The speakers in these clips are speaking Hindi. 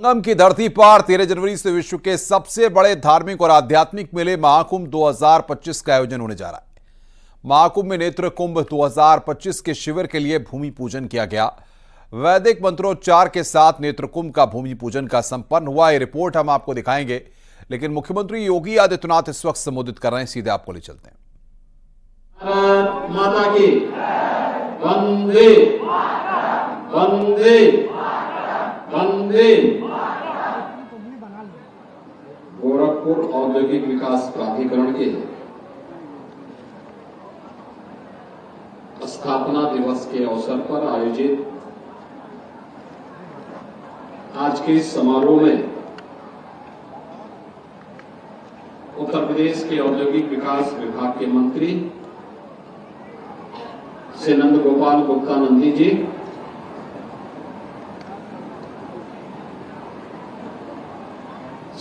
संगम की धरती पर 13 जनवरी से विश्व के सबसे बड़े धार्मिक और आध्यात्मिक मेले महाकुंभ 2025 का आयोजन होने जा रहा है। महाकुंभ में नेत्र कुंभ 2025 के शिविर के लिए भूमि पूजन किया गया। वैदिक मंत्रोच्चार के साथ नेत्र कुंभ का भूमि पूजन का संपन्न हुआ। ये रिपोर्ट हम आपको दिखाएंगे, लेकिन मुख्यमंत्री योगी आदित्यनाथ इस वक्त संबोधित कर रहे हैं। सीधे आपको ले चलते हैं। माता की वंदे वंदे वंदे। गोरखपुर औद्योगिक विकास प्राधिकरण के स्थापना दिवस के अवसर पर आयोजित आज के इस समारोह में उत्तर प्रदेश के औद्योगिक विकास विभाग के मंत्री श्री नंद गोपाल गुप्ता नंदी जी,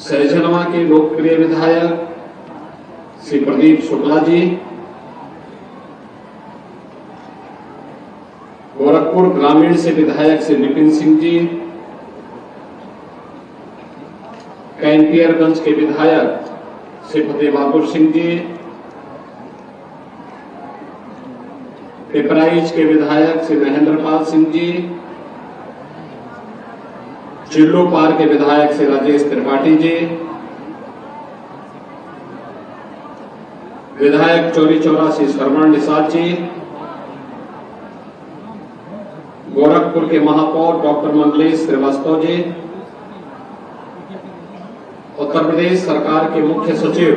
सहजनवा के लोकप्रिय विधायक श्री प्रदीप शुक्ला जी, गोरखपुर ग्रामीण से विधायक श्री विपिन सिंह जी, कैंपियरगंज के विधायक श्री फतेह बहादुर सिंह जी, पिपराइच के विधायक श्री महेंद्रपाल सिंह जी, चिल्लो पार के विधायक श्री राजेश त्रिपाठी जी, विधायक चौरी चौरा श्री श्रवण निषाद जी, गोरखपुर के महापौर डॉक्टर मंगलेश श्रीवास्तव जी, उत्तर प्रदेश सरकार के मुख्य सचिव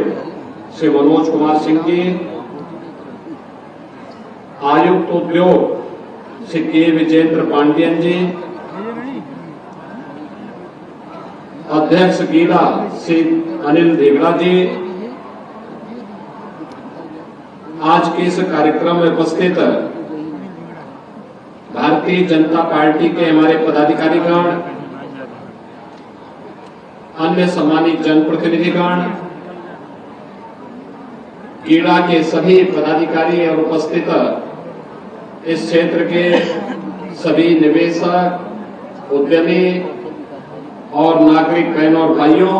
श्री मनोज कुमार सिंह जी, आयुक्त उद्योग श्री के विजेंद्र पांडियन जी, अध्यक्ष गीला श्री अनिल देवरा जी, आज के इस कार्यक्रम में उपस्थित भारतीय जनता पार्टी के हमारे पदाधिकारीगण, अन्य सम्मानित जनप्रतिनिधिगण, कीड़ा के सभी पदाधिकारी और उपस्थित इस क्षेत्र के सभी निवेशक, उद्यमी और नागरिक बहनों और भाइयों,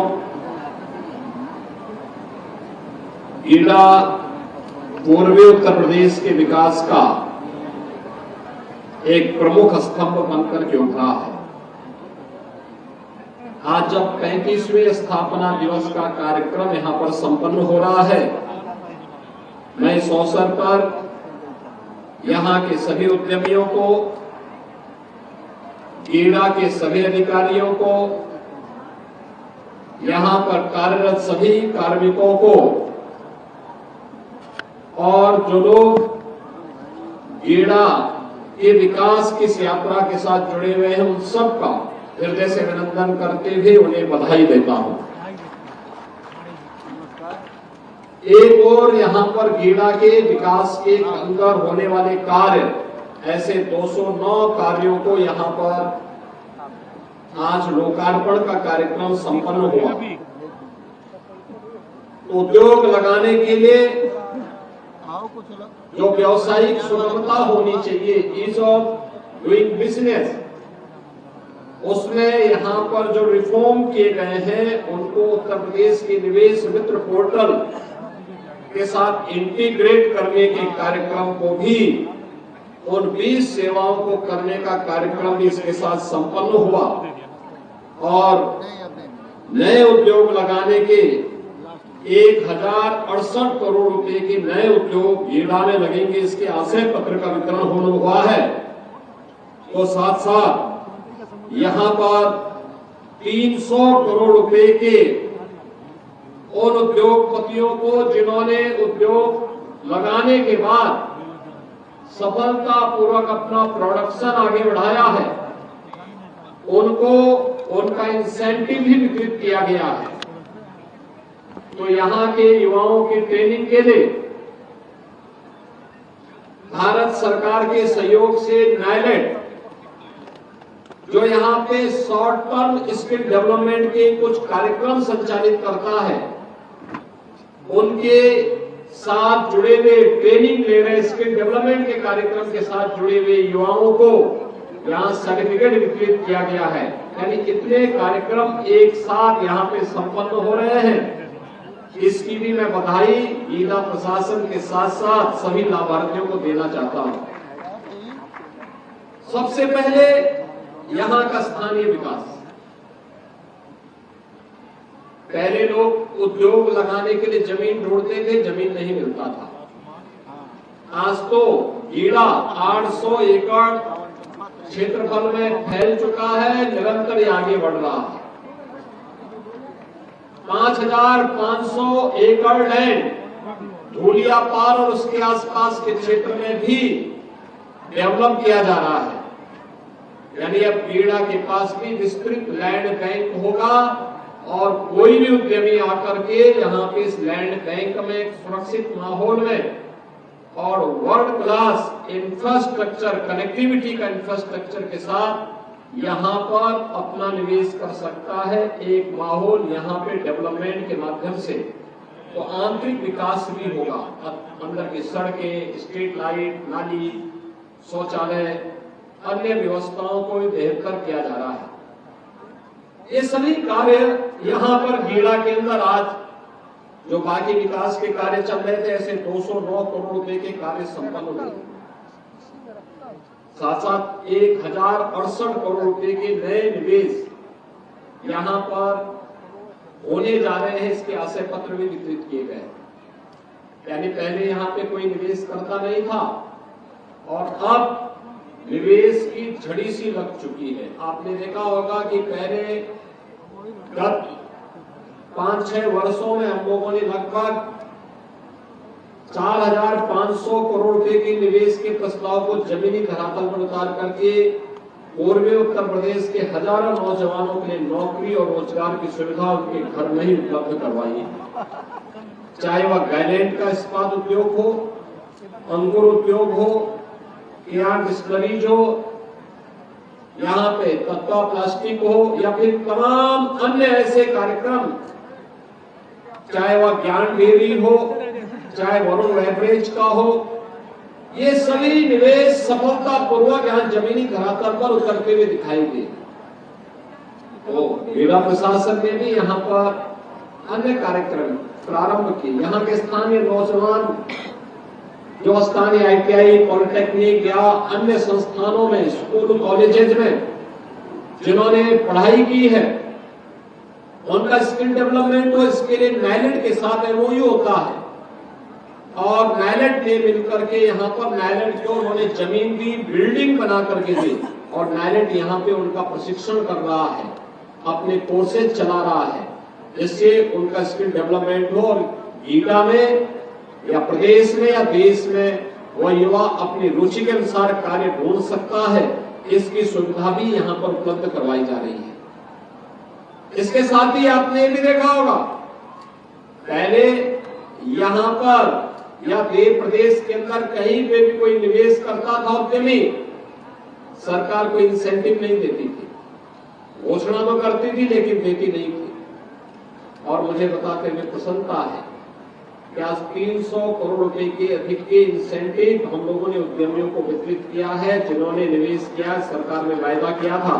कीड़ा पूर्वी उत्तर प्रदेश के विकास का एक प्रमुख स्तंभ बनकर के उभरा है। आज जब 35वें स्थापना दिवस का कार्यक्रम यहां पर संपन्न हो रहा है, मैं इस अवसर पर यहां के सभी उद्यमियों को, कीड़ा के सभी अधिकारियों को, यहां पर कार्यरत सभी कार्मिकों को और जो लोग कीड़ा के विकास की इस यात्रा के साथ जुड़े हुए हैं, उन सबका हृदय से अभिनंदन करते हुए उन्हें बधाई देता हूं। एक और यहां पर कीड़ा के विकास के अंदर होने वाले कार्य, ऐसे 209 कार्यों को यहां पर आज लोकार्पण का कार्यक्रम संपन्न हुआ। उद्योग लगाने के लिए जो व्यावसायिक सुगमता होनी चाहिए, ईज ऑफ डूइंग बिजनेस, उसमें यहां पर जो रिफॉर्म किए गए हैं उनको उत्तर प्रदेश के निवेश मित्र पोर्टल के साथ इंटीग्रेट करने के कार्यक्रम को भी, उन 20 सेवाओं को करने का कार्यक्रम भी इसके साथ संपन्न हुआ और नए उद्योग लगाने के 1068 करोड़ रुपए के नए उद्योग कीड़ा में लगेंगे, इसके आशय पत्र का वितरण होने हुआ है। तो साथ साथ यहां पर 300 करोड़ रुपए के उन उद्योगपतियों को जिन्होंने उद्योग लगाने के बाद सफलतापूर्वक अपना प्रोडक्शन आगे बढ़ाया है, उनको उनका इंसेंटिव भी वितरित किया गया है। तो यहां के युवाओं की ट्रेनिंग के लिए भारत सरकार के सहयोग से नाइलेट, जो यहां पे शॉर्ट टर्म स्किल डेवलपमेंट के कुछ कार्यक्रम संचालित करता है, उनके साथ जुड़े हुए, ट्रेनिंग ले रहे स्किल डेवलपमेंट के कार्यक्रम के साथ जुड़े हुए युवाओं को यहां सर्टिफिकेट वितरित किया गया है। यानी कितने कार्यक्रम एक साथ यहाँ पे संपन्न हो रहे हैं, इसकी भी मैं बधाई जिला प्रशासन के साथ साथ सभी लाभार्थियों को देना चाहता हूं। सबसे पहले यहाँ का स्थानीय विकास। पहले लोग उद्योग लगाने के लिए जमीन ढूंढते थे, जमीन नहीं मिलता था। आज तो जिला 800 एकड़ क्षेत्रफल में फैल चुका है, निरंतर ये आगे बढ़ रहा है। 5500 एकड़ लैंड धूलियापार और उसके आसपास के क्षेत्र में भी डेवलप किया जा रहा है। यानी अब बीड़ा के पास भी विस्तृत लैंड बैंक होगा और कोई भी उद्यमी आकर के यहाँ पे इस लैंड बैंक में एक सुरक्षित माहौल में और वर्ल्ड क्लास इंफ्रास्ट्रक्चर, कनेक्टिविटी का इंफ्रास्ट्रक्चर के साथ यहाँ पर अपना निवेश कर सकता है। एक माहौल यहाँ पे डेवलपमेंट के माध्यम से तो आंतरिक विकास भी होगा। अंदर की सड़कें, स्ट्रीट लाइट, नाली, शौचालय, अन्य व्यवस्थाओं को भी बेहतर किया जा रहा है। ये सभी कार्य यहाँ पर बीड़ा के अंदर आज जो बाकी विकास के कार्य चल रहे थे, ऐसे 209 करोड़ रुपए के कार्य संपन्न हुए। साथ साथ 1068 करोड़ रुपए के नए निवेश यहाँ पर होने जा रहे हैं, इसके आशय पत्र भी वितरित किए गए। यानी पहले यहाँ पे कोई निवेश करता नहीं था और अब निवेश की झड़ी सी लग चुकी है। आपने देखा होगा कि पहले गत 5-6 वर्षों में हम लोगों ने लगभग 4500 करोड़ रुपए के निवेश के प्रस्ताव को जमीनी धरातल पर उतार करके पूर्वी उत्तर प्रदेश के हजारों नौजवानों के लिए नौकरी और रोजगार की सुविधा उनके घर में ही उपलब्ध करवाई है। चाहे वह गायलैंड का इस्पात उद्योग हो, अंगूर उद्योग हो, केआर डिस्टिलरीज हो, यहाँ पे तत्वा प्लास्टिक हो या फिर तमाम अन्य ऐसे कार्यक्रम, चाहे वह ज्ञान डेयरी हो, चाहे वरुण बेवरेज का हो, ये सभी निवेश सफलतापूर्वक यहाँ जमीनी धरातल पर उतरते हुए दिखाई दे। तो जिला प्रशासन ने भी यहाँ पर अन्य कार्यक्रम प्रारंभ किए। यहाँ के स्थानीय नौजवान जो स्थानीय ITI, पॉलिटेक्निक या अन्य संस्थानों में, स्कूल कॉलेजेस में जिन्होंने पढ़ाई की है, उनका स्किल डेवलपमेंट हो, इसके लिए नाइलेट के साथ MOU होता है और नाइलेट ने मिलकर के यहाँ पर नाइलेट को उन्होंने जमीन दी, बिल्डिंग बना करके दी और नाइलेट यहाँ पे उनका प्रशिक्षण कर रहा है, अपने कोर्सेज चला रहा है, जिससे उनका स्किल डेवलपमेंट हो और गीता में या प्रदेश में या देश में वह युवा अपनी रुचि के अनुसार कार्य ढूंढ सकता है। इसकी सुविधा भी यहाँ पर उपलब्ध करवाई जा रही है। इसके साथ ही आपने भी देखा होगा, पहले यहाँ पर या प्रदेश के अंदर कहीं पे भी कोई निवेश करता था उद्यमी, सरकार कोई इंसेंटिव नहीं देती थी। घोषणा तो करती थी लेकिन देती नहीं थी। और मुझे बताते हुए प्रसन्नता है कि आज 300 करोड़ रुपए के अधिक के इंसेंटिव हम लोगों ने उद्यमियों को वितरित किया है। जिन्होंने निवेश किया, सरकार ने वायदा किया था,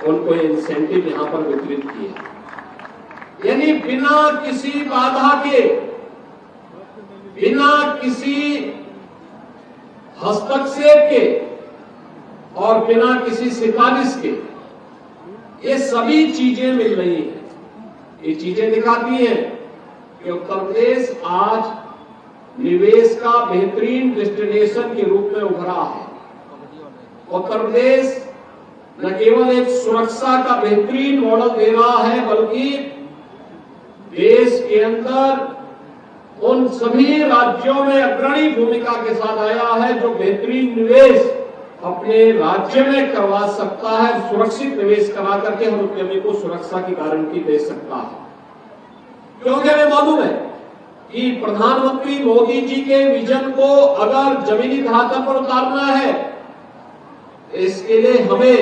उनको ये इंसेंटिव यहाँ पर वितरित किए। यानी बिना किसी बाधा के, बिना किसी हस्तक्षेप के और बिना किसी सिफारिश के ये सभी चीजें मिल रही हैं। ये चीजें दिखाती हैं कि उत्तर प्रदेश आज निवेश का बेहतरीन डेस्टिनेशन के रूप में उभरा है। उत्तर प्रदेश न केवल एक सुरक्षा का बेहतरीन मॉडल दे रहा है, बल्कि देश के अंदर उन सभी राज्यों में अग्रणी भूमिका के साथ आया है जो बेहतरीन निवेश अपने राज्य में करवा सकता है, सुरक्षित निवेश करा करके हर उद्यमी को सुरक्षा की गारंटी दे सकता है। क्योंकि हमें मालूम है कि प्रधानमंत्री मोदी जी के विजन को अगर जमीनी धरातल पर उतारना है, इसके लिए हमें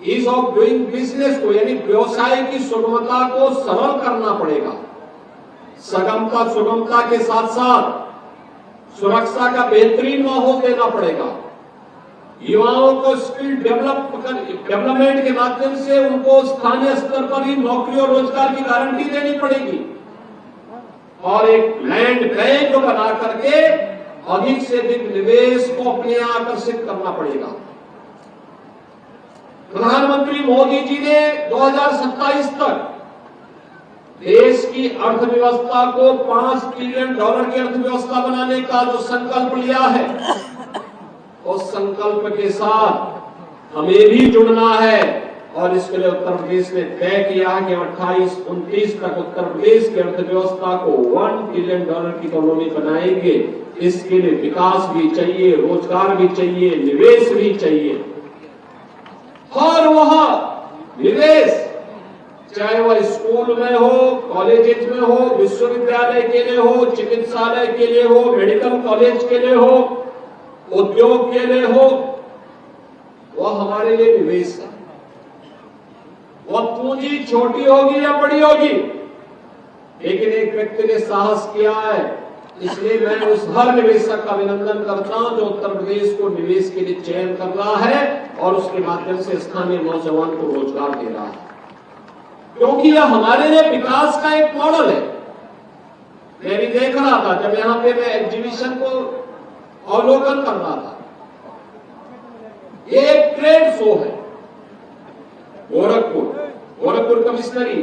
ईज ऑफ डूइंग बिजनेस को, यानी व्यवसाय की सुगमता को सरल करना पड़ेगा। सुगमता के साथ साथ सुरक्षा का बेहतरीन माहौल देना पड़ेगा। युवाओं को स्किल डेवलपमेंट के माध्यम से उनको स्थानीय स्तर पर ही नौकरी और रोजगार की गारंटी देनी पड़ेगी और एक लैंड बैंक बना करके अधिक से अधिक निवेश को अपने यहां आकर्षित करना पड़ेगा। प्रधानमंत्री मोदी जी ने 2027 तक देश की अर्थव्यवस्था को $5 ट्रिलियन की अर्थव्यवस्था बनाने का जो संकल्प लिया है, उस संकल्प के साथ हमें भी जुड़ना है और इसके लिए उत्तर प्रदेश ने तय किया है कि 28-29 तक उत्तर प्रदेश की अर्थव्यवस्था को $1 ट्रिलियन की इकोनॉमी बनाएंगे। इसके लिए विकास भी चाहिए, रोजगार भी चाहिए, निवेश भी चाहिए और वह निवेश चाहे वह स्कूल में हो, कॉलेज में हो, विश्वविद्यालय के लिए हो, चिकित्सालय के लिए हो, मेडिकल कॉलेज के लिए हो, उद्योग के लिए हो, वह हमारे लिए निवेश है। वह पूंजी छोटी होगी या बड़ी होगी, लेकिन एक व्यक्ति ने साहस किया है, इसलिए मैं उस हर निवेशक का अभिनंदन करता हूं जो उत्तर प्रदेश को निवेश के लिए चयन कर रहा है और उसके माध्यम से स्थानीय नौजवान को रोजगार दे रहा है, क्योंकि यह हमारे लिए विकास का एक मॉडल है। मैं भी देख रहा था जब यहां पे मैं एग्जीबिशन को अवलोकन कर रहा था, ये एक ट्रेड शो है। गोरखपुर कमिश्नरी,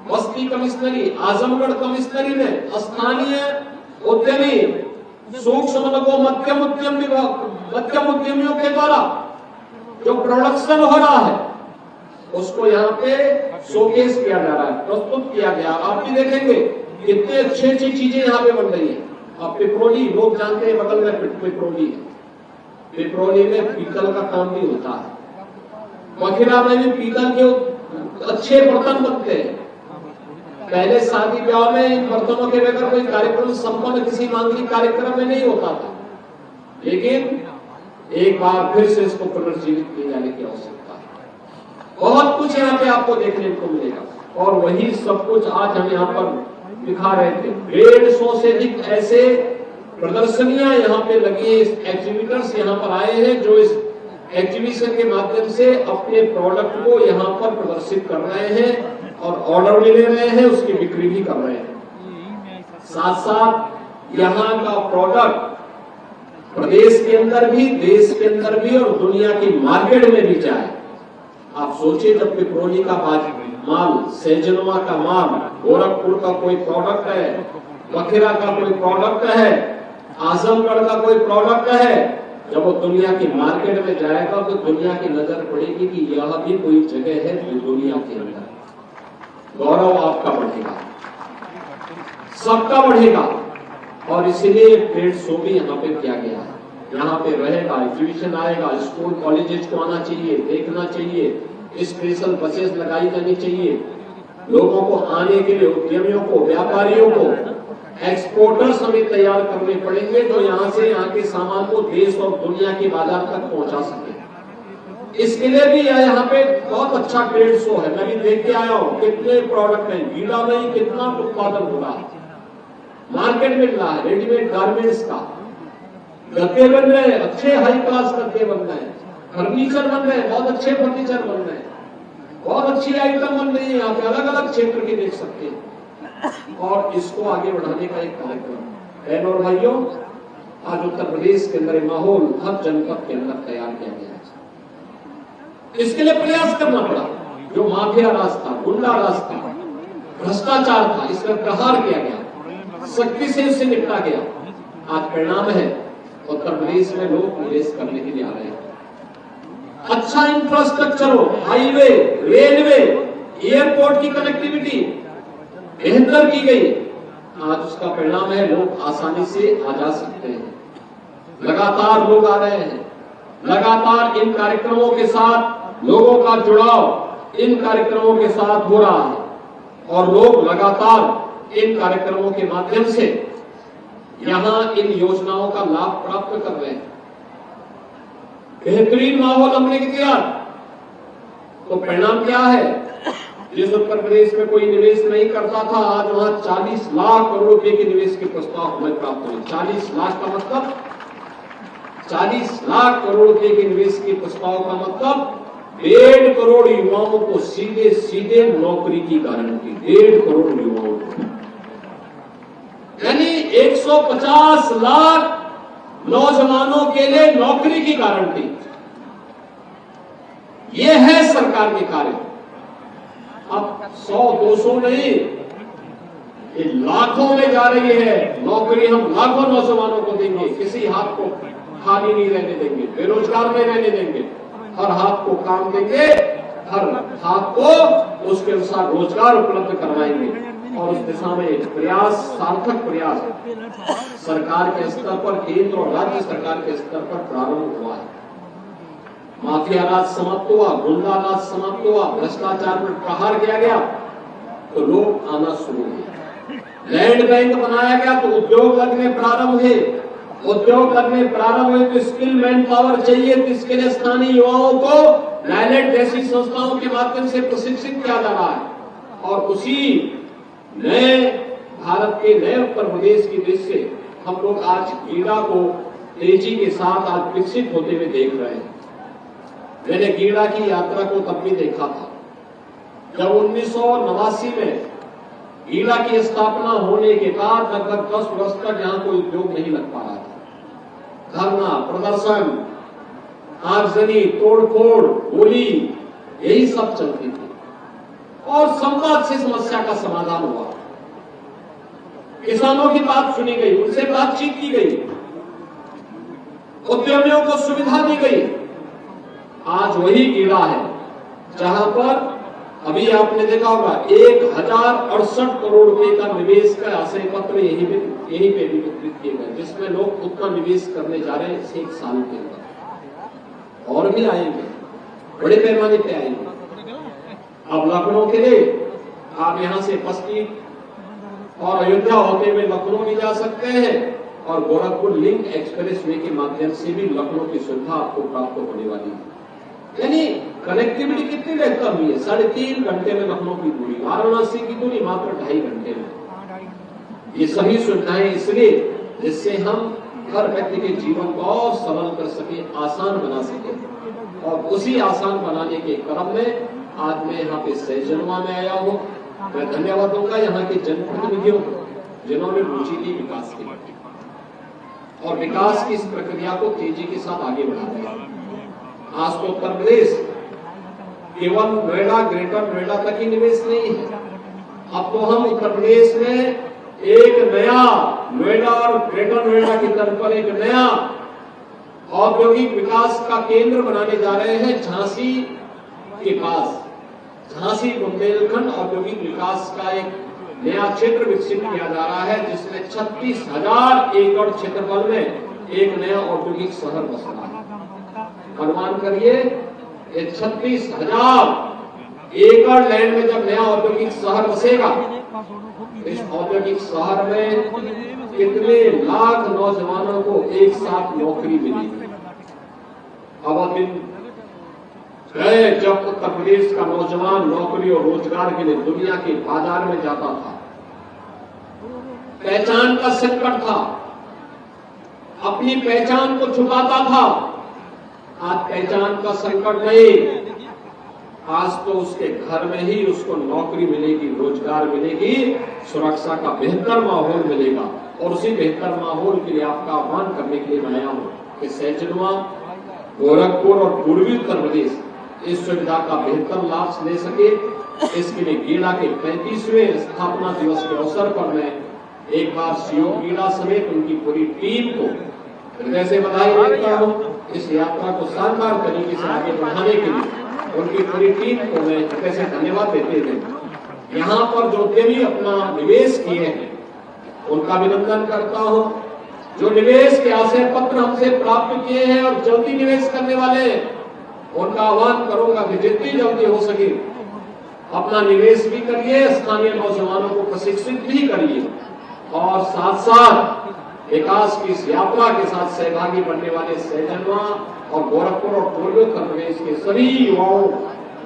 बस्ती कमिश्नरी, आजमगढ़ कमिश्नरी में स्थानीय उद्यमी, सूक्ष्म लघु मध्यम उद्यमियों के द्वारा जो प्रोडक्शन हो रहा है उसको यहाँ पे शोकेस किया जा रहा है, प्रस्तुत किया गया। आप भी देखेंगे कितने अच्छी अच्छी चीजें यहाँ पे बन रही है। अब पिपरोली, लोग जानते हैं बगल में पिपरोली है, पिपरोली में पीतल का काम भी होता है। मखिरा में भी पीतल के अच्छे बर्तन बनते हैं। पहले शादी ब्याह में इन बर्तनों के बगैर कोई कार्यक्रम संपन्न किसी मांगलिक कार्यक्रम में नहीं होता था, लेकिन एक बार फिर से इसको पुनर्जीवित किए जाने की आवश्यकता है। बहुत कुछ यहाँ पे आपको देखने को मिलेगा और वही सब कुछ आज हम यहाँ पर दिखा रहे थे। 150 से अधिक ऐसे प्रदर्शनियां यहाँ पे लगी है, एग्जीबिटर्स यहाँ पर आए हैं जो इस एग्जीबिशन के माध्यम से अपने प्रोडक्ट को यहाँ पर प्रदर्शित कर रहे हैं और ऑर्डर भी ले रहे हैं, उसकी बिक्री भी कर रहे हैं। साथ साथ यहाँ का प्रोडक्ट प्रदेश के अंदर भी, देश के अंदर भी और दुनिया की मार्केट में भी जाए। आप सोचिए, जब पिपरोली का माल, सैजनवा का माल, गोरखपुर का कोई प्रोडक्ट है, मखिरा का कोई प्रोडक्ट है, आजमगढ़ का कोई प्रोडक्ट है, जब वो दुनिया की मार्केट में जाएगा तो दुनिया की नजर पड़ेगी कि यह भी कोई जगह है जो दुनिया के अंदर। गौरव आपका बढ़ेगा, सबका बढ़ेगा और इसीलिए ट्रेड शो भी यहाँ पे किया गया है। यहाँ पे रहेगा, एग्जीबिशन आएगा, स्कूल कॉलेजेस को आना चाहिए, देखना चाहिए, स्पेशल बसेस लगाई जानी चाहिए लोगों को आने के लिए, उद्यमियों को, व्यापारियों को। एक्सपोर्टर्स हमें तैयार करने पड़ेंगे जो यहाँ से यहाँ के सामान को देश और दुनिया के बाजार तक पहुंचा सके। इसके लिए भी यहाँ पे बहुत अच्छा ट्रेड शो है। मैं भी देख के आया हूँ कितने प्रोडक्ट हैं, गीला में ही कितना उत्पादन हो रहा है, मार्केट मिल रहा है, रेडीमेड गारमेंट्स का, गद्दे बन रहे हैं, अच्छे हाई क्लास गद्दे बन रहे हैं, फर्नीचर बन रहे हैं, बहुत अच्छे फर्नीचर बन रहे हैं, बहुत अच्छी आइटम बन रही है। यहाँ पे अलग अलग क्षेत्र की देख सकते हैं और इसको आगे बढ़ाने का एक कार्यक्रम। बहनों और भाइयों, आज उत्तर प्रदेश के अंदर माहौल हर जनपद के अंदर तैयार किया गया है। इसके लिए प्रयास करना पड़ा। जो माफिया राज था, गुंडा राज था, भ्रष्टाचार था, इस पर प्रहार किया गया, सख्ती से इससे निपटा गया। आज परिणाम है उत्तर प्रदेश में लोग निवेश करने के लिए आ रहे हैं। अच्छा इंफ्रास्ट्रक्चर हो, हाईवे, रेलवे, एयरपोर्ट की कनेक्टिविटी बेहतर की गई, आज उसका परिणाम है लोग आसानी से आ जा सकते हैं। लगातार लोग आ रहे हैं, लगातार इन कार्यक्रमों के साथ लोगों का जुड़ाव इन कार्यक्रमों के साथ हो रहा है और लोग लगातार इन कार्यक्रमों के माध्यम से यहां इन योजनाओं का लाभ प्राप्त कर रहे हैं। बेहतरीन माहौल हमने दिया तो परिणाम क्या है? जिस उत्तर प्रदेश में कोई निवेश नहीं करता था, आज वहां 40 लाख करोड़ रुपए के निवेश के प्रस्ताव हमें प्राप्त हुए। 40 लाख का मतलब 40 लाख करोड़ रुपए के निवेश के प्रस्ताव का मतलब 1.5 करोड़ युवाओं को सीधे सीधे नौकरी की गारंटी, 1.5 करोड़ युवाओं को, यानी 150 लाख नौजवानों के लिए नौकरी की गारंटी। यह है सरकार के कार्य। अब 100-200 नहीं, ये लाखों में जा रही है नौकरी। हम लाखों नौजवानों को देंगे, किसी हाथ को खाली नहीं रहने देंगे, बेरोजगार नहीं रहने देंगे, हर हाथ को काम देंगे, हर हाथ को उसके अनुसार रोजगार उपलब्ध करवाएंगे। और उस दिशा में प्रयास, सार्थक प्रयास सरकार के स्तर पर, केंद्र और राज्य सरकार के स्तर पर प्रारंभ हुआ है। माफिया राज समाप्त हुआ, गुंडा राज समाप्त हुआ, भ्रष्टाचार पर प्रहार किया गया तो लोग आना शुरू हुए। लैंड बैंक बनाया गया तो उद्योग लगने प्रारंभ हुए। उद्योग लगने प्रारंभ हुए तो स्किल मैन पावर चाहिए, तो इसके लिए स्थानीय युवाओं को नाइलेट जैसी संस्थाओं के माध्यम से प्रशिक्षित किया जा रहा है। और उसी नए भारत के नए उत्तर प्रदेश की दृष्टि से हम लोग आज गीड़ा को तेजी के साथ आज विकसित होते हुए देख रहे हैं। मैंने गीड़ा की यात्रा को तब भी देखा था जब 1989 में गीड़ा की स्थापना होने के बाद लगभग 10 वर्ष तक यहां कोई उद्योग नहीं लग पा रहा था। धरना, प्रदर्शन, आगजनी, तोड़फोड़, गोली, यही सब चलती थी और संवाद से समस्या का समाधान हुआ। किसानों की बात सुनी गई, उनसे बातचीत की गई, उद्यमियों को सुविधा दी गई। आज वही गीड़ा है जहां पर अभी आपने देखा होगा 1068 करोड़ रुपए का निवेश का आशय पत्र यहीं पे भी वितरित किए गए, जिसमें लोग उतना निवेश करने जा रहे हैं 1 साल के अंदर। और भी आएंगे, बड़े पैमाने पे आएंगे। अब लखनऊ के लिए आप यहां से बस्ती और अयोध्या होते हुए लखनऊ भी जा सकते हैं और गोरखपुर लिंक एक्सप्रेस वे के माध्यम से भी लखनऊ की सुविधा आपको प्राप्त होने वाली है। यानी कनेक्टिविटी कितनी बेहतर हुई है। 3.5 घंटे में लखनऊ की दूरी, वाराणसी की दूरी मात्र 2.5 घंटे में। ये सभी सुविधाएं इसलिए जिससे हम हर व्यक्ति के जीवन को और सरल कर सके, आसान बना सके। और उसी आसान बनाने के क्रम में आज मैं यहाँ पे सहजनवा में आया हूँ। मैं धन्यवाद दूंगा यहाँ के जनप्रतिनिधियों को जिन्होंने रुचि दी विकास की और विकास की इस प्रक्रिया को तेजी के साथ आगे बढ़ा दिया। आज तो उत्तर प्रदेश केवल नोएडा, ग्रेटर नोएडा तक ही निवेश नहीं है। अब तो हम उत्तर प्रदेश में एक नया नोएडा और ग्रेटर नोएडा की तर्ज पर एक नया औद्योगिक विकास का केंद्र बनाने जा रहे हैं। झांसी के पास झांसी बुंदेलखंड औद्योगिक विकास का एक नया क्षेत्र विकसित किया जा रहा है, जिसमें 36,000 एकड़ क्षेत्रफल में एक नया औद्योगिक शहर बस रहा है। अनुमान करिए, ये 36,000 एकड़ लैंड में जब नया औद्योगिक शहर बसेगा, इस औद्योगिक शहर में कितने लाख नौजवानों को एक साथ नौकरी मिलेगी। अब दिन गए जब उत्तर प्रदेश का नौजवान नौकरी और रोजगार के लिए दुनिया के बाजार में जाता था, पहचान का संकट था, अपनी पहचान को छुपाता था। आज पहचान का संकट नहीं, आज तो उसके घर में ही उसको नौकरी मिलेगी, रोजगार मिलेगी, सुरक्षा का बेहतर माहौल मिलेगा। और उसी बेहतर माहौल के लिए आपका आह्वान करने के लिए मैं आया हूँ कि सहजनवा, गोरखपुर और पूर्वी उत्तर प्रदेश इस सुविधा का बेहतर लाभ ले सके। इसके लिए गीड़ा के 35वें स्थापना दिवस के अवसर पर मैं एक बार सीओ गीड़ा समेत उनकी पूरी टीम को हृदय से बधाई देता हूँ। इस यात्रा को शानदार तरीके से आगे बढ़ाने के लिए उनकी पूरी टीम को मैं हृदय से धन्यवाद देते हुए यहाँ पर जो उद्यमी अपना निवेश किए हैं उनका अभिनंदन करता हूँ। जो निवेश के आशय पत्र हमसे प्राप्त किए हैं और जल्दी निवेश करने वाले हैं, उनका आह्वान करूंगा कि जितनी जल्दी हो सके अपना निवेश भी करिए, स्थानीय नौजवानों को प्रशिक्षित भी करिए और साथ साथ विकास की इस यात्रा के साथ सहभागी बनने वाले सहजनवा और गोरखपुर और पूर्वी उत्तर प्रदेश के सभी युवाओं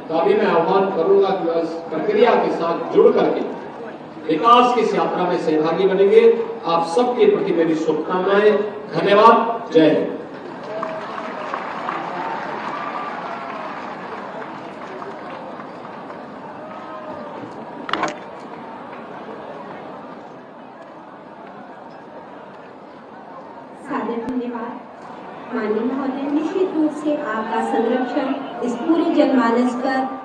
का भी मैं आह्वान करूंगा कि इस प्रक्रिया के साथ जुड़ करके विकास की इस यात्रा में सहभागी बनेंगे। आप सबके प्रति मेरी शुभकामनाएं। धन्यवाद। जय हिंद। सादर धन्यवाद। माननीय महोदय, निश्चित रूप से आपका संरक्षण इस पूरे जनमानस पर